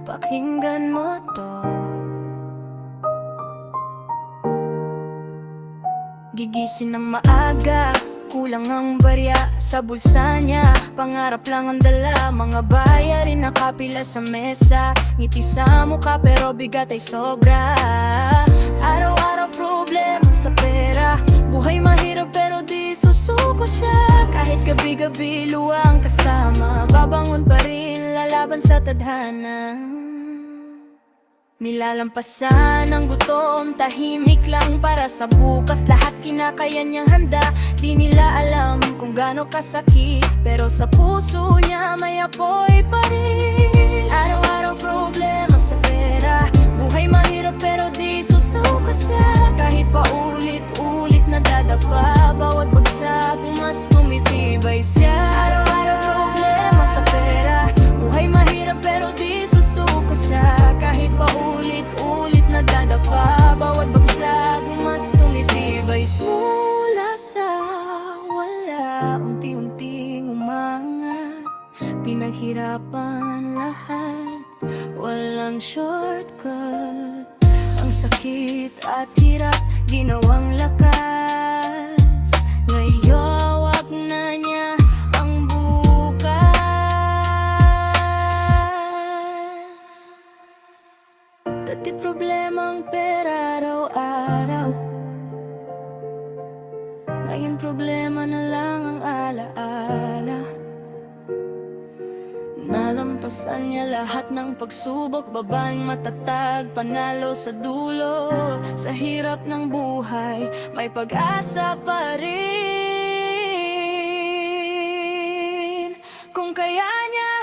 Pakinggan mo to. Gigising ng maaga, kulang ang barya sa bulsa niya. Pangarap lang ang dala, mga bayarin nakapila sa mesa. Ngiti sa mukha pero bigat ay sobra. Araw-araw problema sa pera. Buhay mahirap pero di susuko siya. Kahit gabi-gabi luwang kasama, babangon pa rin, lalaban sa tadhana. Nilalampasan ang gutom, tahimik lang para sa bukas. Lahat kinakaya niyang handa, di nila alam kung gaano kasakit. Pero sa puso niya may apoy pa rin. Araw-araw problema sa pera. Buhay mahirap pero di susuko siya. Kahit pa ulit-ulit nadadapa, bawat bagsak mas tumitibay siya. Araw-araw problema sa pera. Buhay mahirap pero di susuko siya. Kahit pa ulit-ulit nadadapa, bawat bagsak mas tumitibay siya. Mula sa wala, unti-unting umangat. Pinaghirapan lahat, walang shortcut. Ang sakit at hirap, ginawang lakas. Ngayon wag na niya ang bukas. Dati problema ang pera araw-araw, ngayon problema na lang ang alaala. Nalampasan niya lahat ng pagsubok, babaeng matatag, panalo sa dulo. Sa hirap ng buhay, may pag-asa pa rin. Kung kaya niya,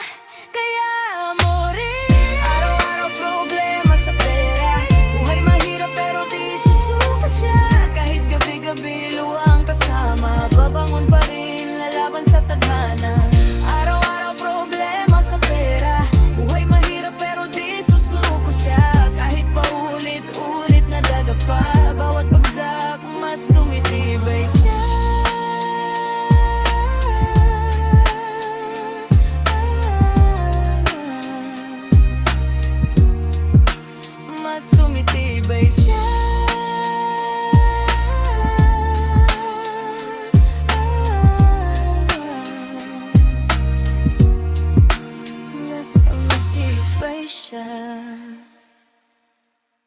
kaya mo rin. Araw-araw problema sa pera. Buhay mahirap pero di susuko siya. Kahit gabi-gabi luwang kasama, babangon pa rin, lalaban sa tadhana. Araw-araw problema sa pera. Buhay mahirap pero di susuko siya. Kahit pa ulit-ulit nadadapa, bawat bagsak mas tumitibay siya. Mas tumitibay siya. Mas tumitibay siya.